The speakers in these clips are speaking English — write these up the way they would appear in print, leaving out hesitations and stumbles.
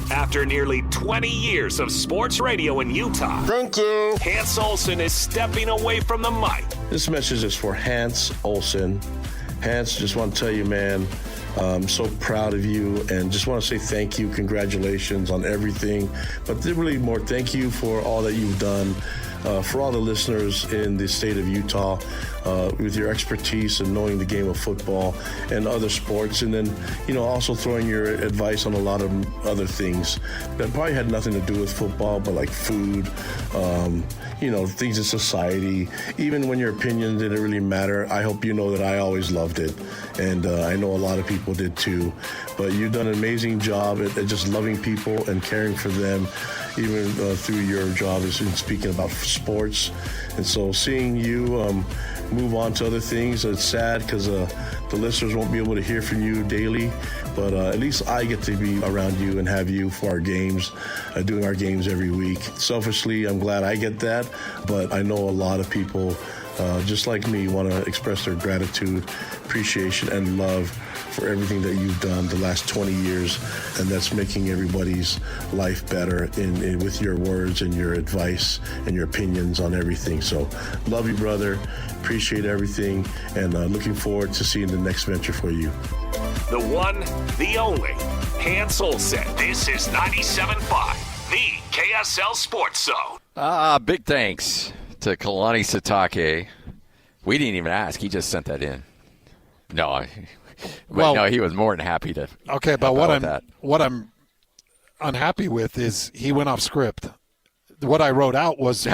After nearly 20 years of sports radio in Utah, thank you. Hans Olsen is stepping away from the mic. This message is for Hans Olsen. Hans, just want to tell you, man, I'm so proud of you and just want to say thank you, congratulations on everything. But really more, thank you for all that you've done. For all the listeners in the state of Utah, with your expertise and knowing the game of football and other sports, and then, also throwing your advice on a lot of other things that probably had nothing to do with football, but like food, things in society. Even when your opinion didn't really matter, I hope you know that I always loved it. And I know a lot of people did too. But you've done an amazing job at just loving people and caring for them, even through your job as in speaking about sports. And so seeing you move on to other things, it's sad because the listeners won't be able to hear from you daily. But at least I get to be around you and have you for our games, doing our games every week. Selfishly, I'm glad I get that. But I know a lot of people, just like me, want to express their gratitude, appreciation, and love for everything that you've done the last 20 years, and that's making everybody's life better with your words and your advice and your opinions on everything. So love you, brother. Appreciate everything, and looking forward to seeing the next venture for you. The one, the only, Hans Olsen. This is 97.5, the KSL Sports Zone. Big thanks to Kalani Sitake. We didn't even ask. He just sent that in. No, he was more than happy to. Okay, but what I'm unhappy with is he went off script. What I wrote out was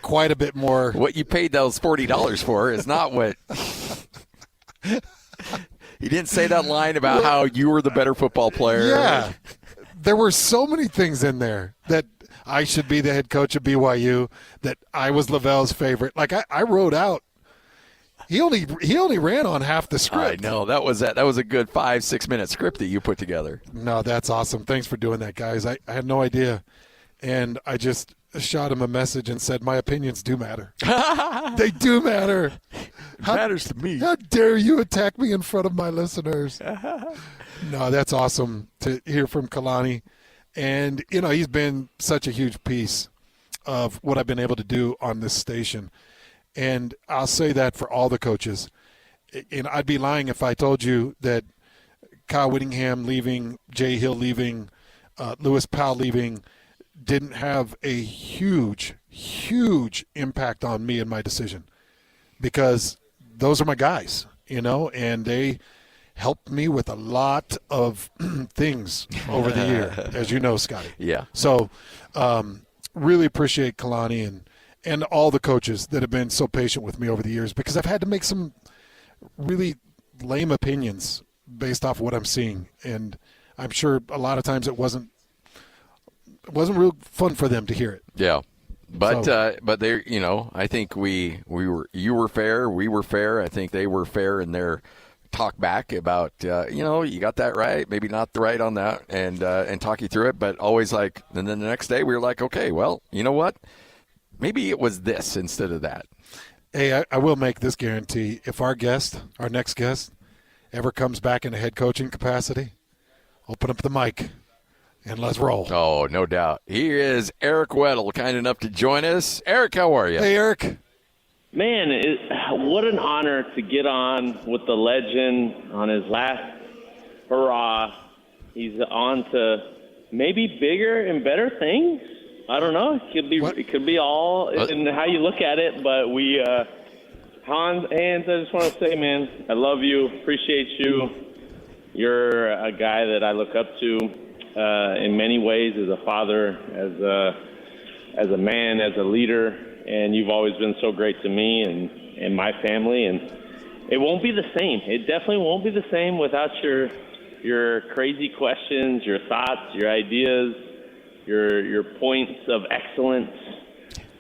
quite a bit more. What you paid those $40 for is not what. He didn't say that line about how you were the better football player. Yeah, there were so many things in there that I should be the head coach of BYU, that I was Lavelle's favorite. Like I wrote out. He only ran on half the script. I know. That was a good 5-6 minute script that you put together. No, that's awesome. Thanks for doing that, guys. I had no idea. And I just shot him a message and said, my opinions do matter. They do matter. It matters to me. How dare you attack me in front of my listeners? No, that's awesome to hear from Kalani. And, he's been such a huge piece of what I've been able to do on this station. And I'll say that for all the coaches. And I'd be lying if I told you that Kyle Whittingham leaving, Jay Hill leaving, Lewis Powell leaving didn't have a huge, huge impact on me and my decision. Because those are my guys, and they helped me with a lot of things over the year, as you know, Scotty. Yeah. So really appreciate Kalani and all the coaches that have been so patient with me over the years, because I've had to make some really lame opinions based off what I'm seeing. And I'm sure a lot of times it wasn't real fun for them to hear it. Yeah. But they, I think you were fair, we were fair. I think they were fair in their talk back about, you got that right, maybe not the right on that, and talk you through it. But always and then the next day we were like, okay, well, you know what? Maybe it was this instead of that. Hey, I will make this guarantee. If our next guest, ever comes back in a head coaching capacity, open up the mic and let's roll. Oh, no doubt. Here is Eric Weddle, kind enough to join us. Eric, how are you? Hey, Eric. Man, what an honor to get on with the legend on his last hurrah. He's on to maybe bigger and better things. I don't know. It could be all in how you look at it. But Hans, I just want to say, man, I love you. Appreciate you. You're a guy that I look up to in many ways, as a father, as a man, as a leader, and you've always been so great to me and my family. And it won't be the same. It definitely won't be the same without your crazy questions, your thoughts, your ideas, your points of excellence.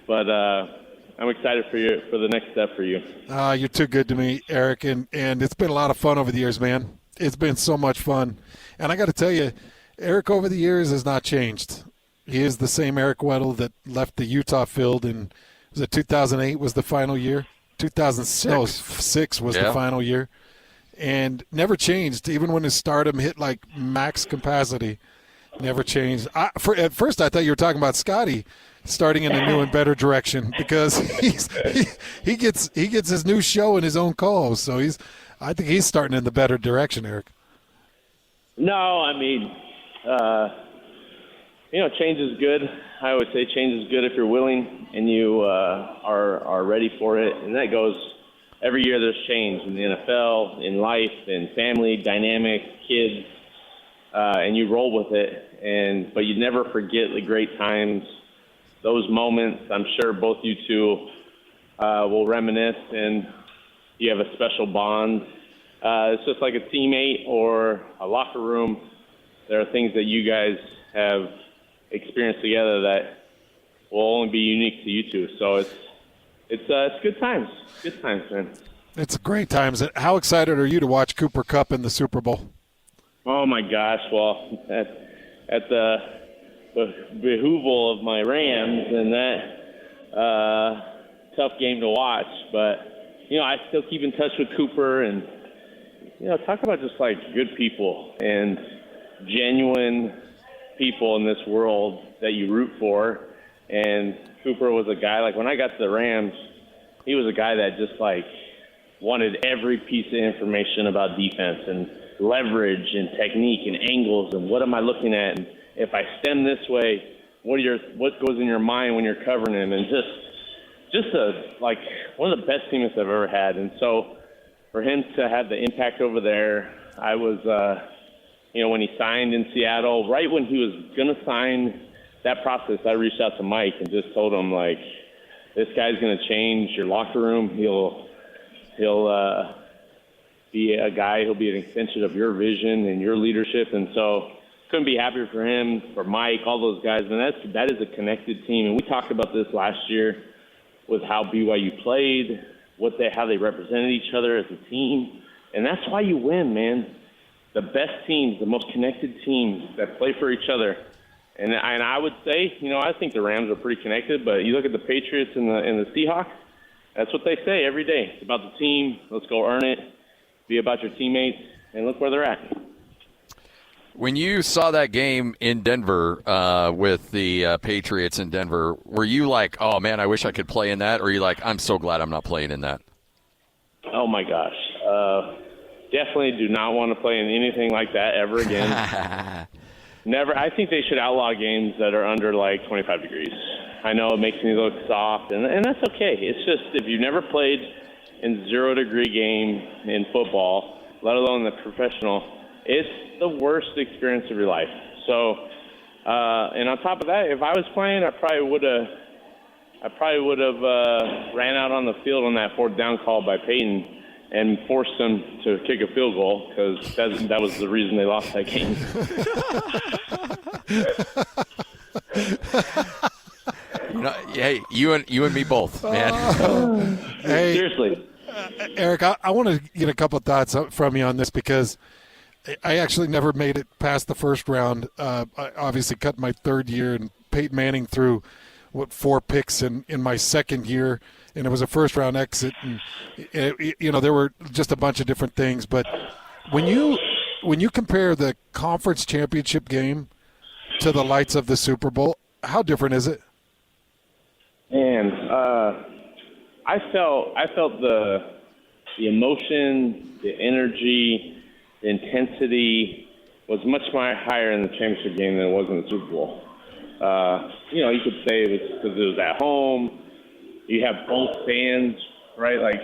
But I'm excited for the next step for you. You're too good to me, Eric, and it's been a lot of fun over the years, man. It's been so much fun. And I got to tell you, Eric over the years has not changed. He is the same Eric Weddle that left the Utah field in, was it 2008 was the final year? 2006 was the final year. And never changed, even when his stardom hit like max capacity. Never changed. At first, I thought you were talking about Scotty starting in a new and better direction because he gets his new show and his own calls. So I think he's starting in the better direction, Eric. No, I mean, change is good. I always say change is good if you're willing and you are ready for it. And that goes every year. There's change in the NFL, in life, in family dynamic, kids, and you roll with it. But you never forget the great times, those moments. I'm sure both you two will reminisce, and you have a special bond. It's just like a teammate or a locker room. There are things that you guys have experienced together that will only be unique to you two. So it's good times. Good times, man. It's great times. How excited are you to watch Cooper Kupp in the Super Bowl? Oh my gosh! Well, at the behooval of my Rams, and that tough game to watch. But I still keep in touch with Cooper, and talk about just like good people and genuine people in this world that you root for. And Cooper was a guy, like when I got to the Rams, he was a guy that just like wanted every piece of information about defense and leverage and technique and angles and what am I looking at, and if I stem this way, what goes in your mind when you're covering him, and just one of the best teammates I've ever had. And so for him to have the impact over there, I was when he signed in Seattle, right when he was going to sign, that process, I reached out to Mike and just told him, like, this guy's going to change your locker room. He'll be a guy, he'll be an extension of your vision and your leadership. And so couldn't be happier for him, for Mike, all those guys. And that is a connected team. And we talked about this last year with how BYU played, how they represented each other as a team. And that's why you win, man. The best teams, the most connected teams that play for each other. And I would say, I think the Rams are pretty connected, but you look at the Patriots and the Seahawks, that's what they say every day. It's about the team. Let's go earn it. Be about your teammates, and look where they're at. When you saw that game in Denver with the Patriots in Denver, were you like, oh, man, I wish I could play in that? Or are you like, I'm so glad I'm not playing in that? Oh, my gosh. Definitely do not want to play in anything like that ever again. Never. I think they should outlaw games that are under, 25 degrees. I know it makes me look soft, and that's okay. It's just if you've never played in 0-degree game in football, let alone the professional, it's the worst experience of your life. So, and on top of that, if I was playing, I probably would have ran out on the field on that fourth down call by Peyton and forced them to kick a field goal, because that was the reason they lost that game. Hey, you and me both, man. Hey, seriously. Eric, I want to get a couple of thoughts from you on this, because I actually never made it past the first round. I obviously cut my third year, and Peyton Manning threw, 4 picks in my second year, and it was a first-round exit. And, there were just a bunch of different things. But when you compare the conference championship game to the lights of the Super Bowl, how different is it? Man, I felt the emotion, the energy, the intensity was much higher in the championship game than it was in the Super Bowl. You could say it was because it was at home. You have both fans, right? Like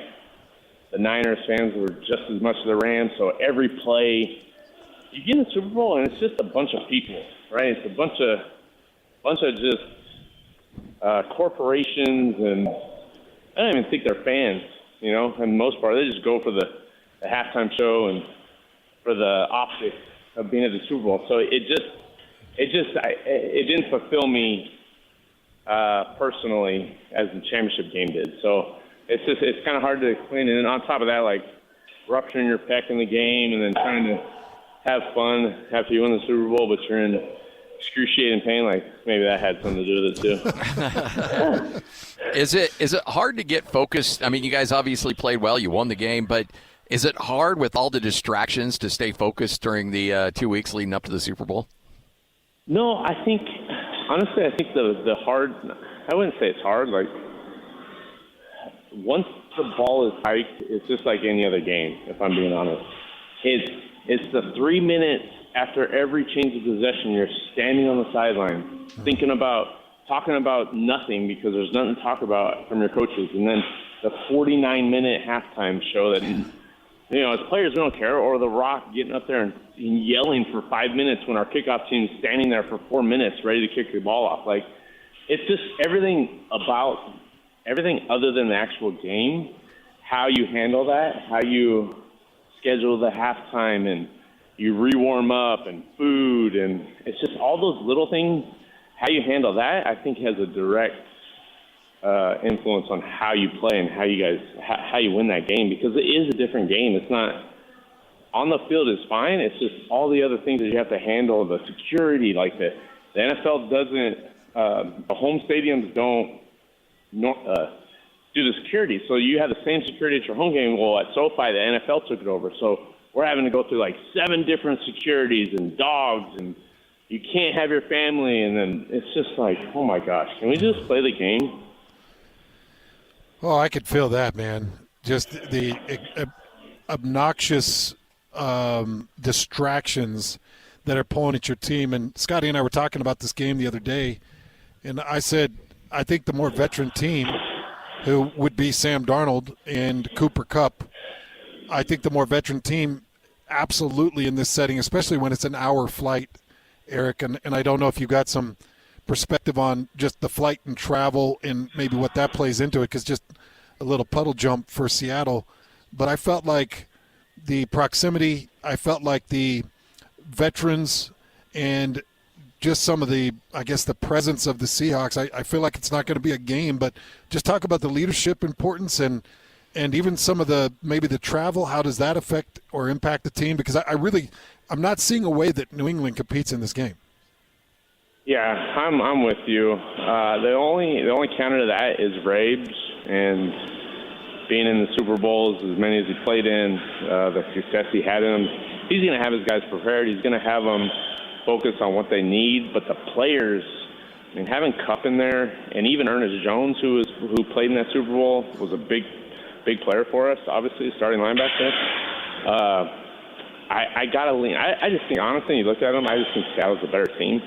the Niners fans were just as much as the Rams. So every play, you get in the Super Bowl and it's just a bunch of people, right? It's a bunch of just corporations, and I don't even think they're fans, for the most part. They just go for the halftime show and for the optics of being at the Super Bowl. So it didn't fulfill me personally as the championship game did. So it's kind of hard to explain. And then on top of that, like rupturing your pec in the game and then trying to have fun after you win the Super Bowl, but you're in excruciating pain, like maybe that had something to do with it too. Is it hard to get focused? I mean, you guys obviously played well. You won the game, but is it hard with all the distractions to stay focused during the 2 weeks leading up to the Super Bowl? No, honestly, I think the hard, I wouldn't say it's hard. Like, once the ball is hiked, it's just like any other game, if I'm being honest. It's the 3 minutes after every change of possession, you're standing on the sideline, talking about nothing because there's nothing to talk about from your coaches. And then the 49-minute halftime show that, as players, we don't care, or The Rock getting up there and yelling for 5 minutes when our kickoff team's standing there for 4 minutes ready to kick the ball off. Like, it's just everything other than the actual game, how you handle that, how you schedule the halftime and you re-warm up and food, and it's just all those little things. How you handle that, I think, has a direct influence on how you play and how you win that game, because it is a different game. It's not on the field is fine. It's just all the other things that you have to handle, the security, like the NFL doesn't, the home stadiums don't do the security. So you have the same security at your home game. Well, at SoFi, the NFL took it over. So we're having to go through like 7 different securities and dogs, and you can't have your family. And then it's just like, oh my gosh, can we just play the game? Oh, I could feel that, man. Just the obnoxious distractions that are pulling at your team. And Scotty and I were talking about this game the other day, and I said, I think the more veteran team, who would be Sam Darnold and Cooper Kupp, I think the more veteran team absolutely in this setting, especially when it's an hour flight, Eric, and I don't know if you got some perspective on just the flight and travel and maybe what that plays into it, because just a little puddle jump for Seattle. But I felt like the proximity, I felt like the veterans, and just some of the, I guess, the presence of the Seahawks. I feel like it's not going to be a game, but just talk about the leadership importance and even some of maybe the travel. How does that affect or impact the team? Because I'm not seeing a way that New England competes in this game. Yeah, I'm with you. The only counter to that is Rabes, and being in the Super Bowls, as many as he played in, the success he had in them. He's going to have his guys prepared. He's going to have them focus on what they need. But the players, I mean, having Kupp in there, and even Ernest Jones, who played in that Super Bowl, was a big player for us. Obviously, starting linebacker. I gotta lean. I just think, honestly, you look at them, I just think Seattle's a better team.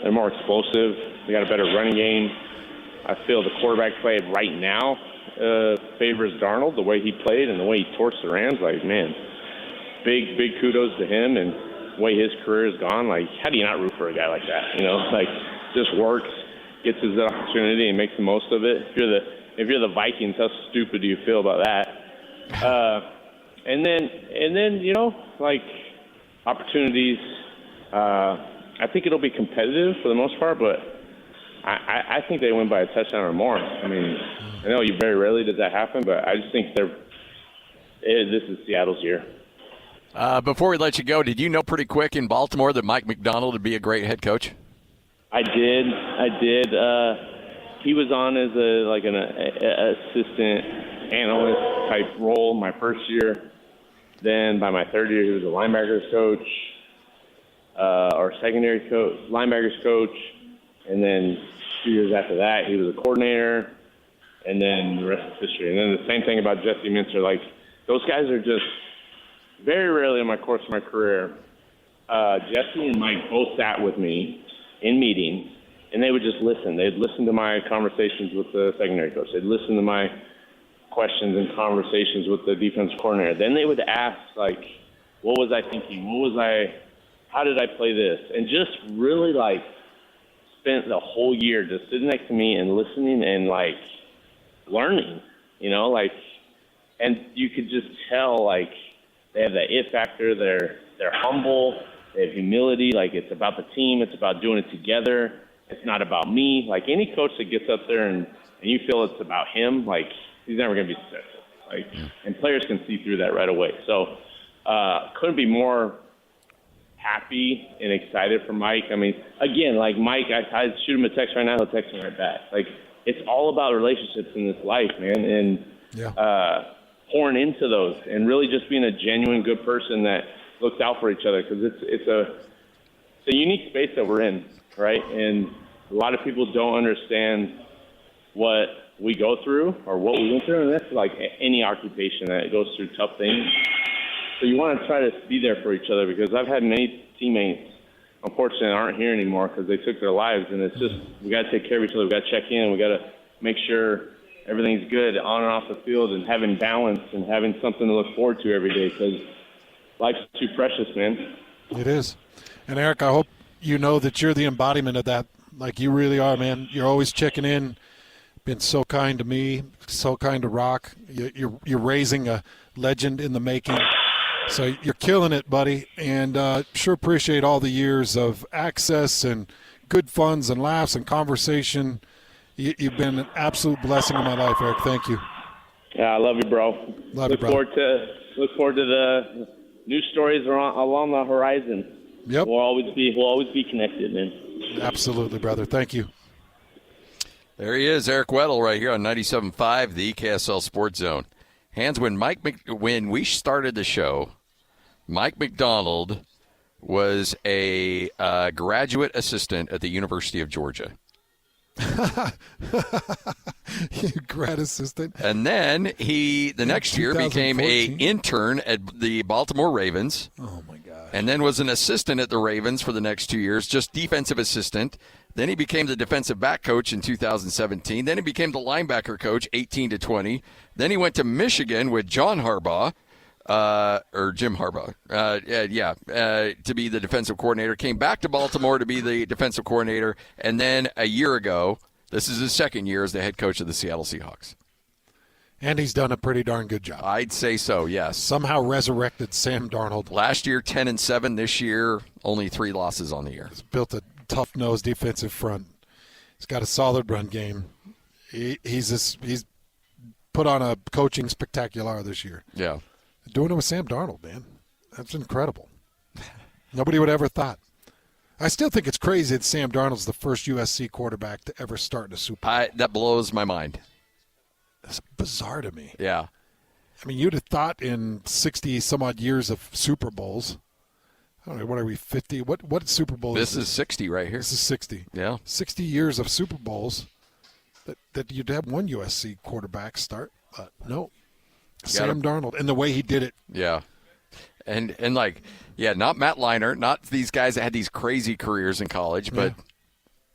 They're more explosive. They got a better running game. I feel the quarterback play right now favors Darnold, the way he played and the way he torched the Rams. Like, man, big kudos to him and the way his career has gone. Like, how do you not root for a guy like that? Like, just works, gets his opportunity and makes the most of it. If you're the Vikings, how stupid do you feel about that? And then like, opportunities. I think it'll be competitive for the most part, but I think they win by a touchdown or more. I mean, I know very rarely does that happen, but I just think this is Seattle's year. Before we let you go, did you know pretty quick in Baltimore that Mike McDonald would be a great head coach? I did. He was on as an assistant analyst type role my first year. Then by my third year, he was a linebackers coach. Or secondary coach, linebackers coach, and then 2 years after that, he was a coordinator, and then the rest is history. And then the same thing about Jesse Minter. Like, those guys are just very rarely in my course of my career. Jesse and Mike both sat with me in meetings, and they would just listen. They'd listen to my conversations with the secondary coach. They'd listen to my questions and conversations with the defense coordinator. Then they would ask, like, what was I thinking? How did I play this? And just really, like, spent the whole year just sitting next to me and listening and, like, learning, and you could just tell, like, they have that it factor. They're humble. They have humility. Like, it's about the team. It's about doing it together. It's not about me. Like, any coach that gets up there and you feel it's about him, like, he's never going to be successful. Like, and players can see through that right away. So, couldn't be more happy and excited for Mike. I mean, again, like, Mike, I shoot him a text right now, he'll text me right back. Like, it's all about relationships in this life, man, and pouring into those and really just being a genuine good person that looks out for each other, because it's a unique space that we're in, right? And a lot of people don't understand what we go through or what we went through, and that's like any occupation that goes through tough things. So you want to try to be there for each other, because I've had many teammates, unfortunately, aren't here anymore because they took their lives, and it's just we got to take care of each other. We got to check in. We got to make sure everything's good on and off the field, and having balance and having something to look forward to every day, because life's too precious, man. It is. And, Eric, I hope you know that you're the embodiment of that. Like, you really are, man. You're always checking in, been so kind to me, so kind to Rock. You're raising a legend in the making. So you're killing it, buddy, and sure appreciate all the years of access and good funs and laughs and conversation. You've been an absolute blessing in my life, Eric. Thank you. Yeah, I love you, bro. Love you, brother. Look forward to the new stories along the horizon. Yep. We'll always be connected, man. Absolutely, brother. Thank you. There he is, Eric Weddle, right here on 97.5, the KSL Sports Zone. Hans, when we started the show, Mike McDonald was a graduate assistant at the University of Georgia. Grad assistant. And then he, the next year, became an intern at the Baltimore Ravens. Oh, my gosh. And then was an assistant at the Ravens for the next 2 years, just defensive assistant. Then he became the defensive back coach in 2017. Then he became the linebacker coach, 18 to 20. Then he went to Michigan with John Harbaugh. Or Jim Harbaugh, to be the defensive coordinator, came back to Baltimore to be the defensive coordinator, and then a year ago, this is his second year as the head coach of the Seattle Seahawks. And he's done a pretty darn good job. I'd say so, yes. Somehow resurrected Sam Darnold. Last year, 10-7. This year, only 3 losses on the year. He's built a tough-nosed defensive front. He's got a solid run game. He's put on a coaching spectacular this year. Yeah. Doing it with Sam Darnold, man. That's incredible. Nobody would ever thought. I still think it's crazy that Sam Darnold's the first USC quarterback to ever start in a Super Bowl. That blows my mind. That's bizarre to me. Yeah. I mean, you'd have thought in 60-some-odd years of Super Bowls, I don't know, what are we, 50? What Super Bowl is this? This is 60 right here. This is 60. Yeah. 60 years of Super Bowls that you'd have one USC quarterback start, but no. Sam Darnold, and the way he did it. Yeah. And not Matt Leinart, not these guys that had these crazy careers in college, but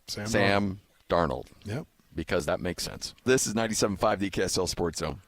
Sam Darnold. Yep. Because that makes sense. This is 97.5 the KSL Sports Zone.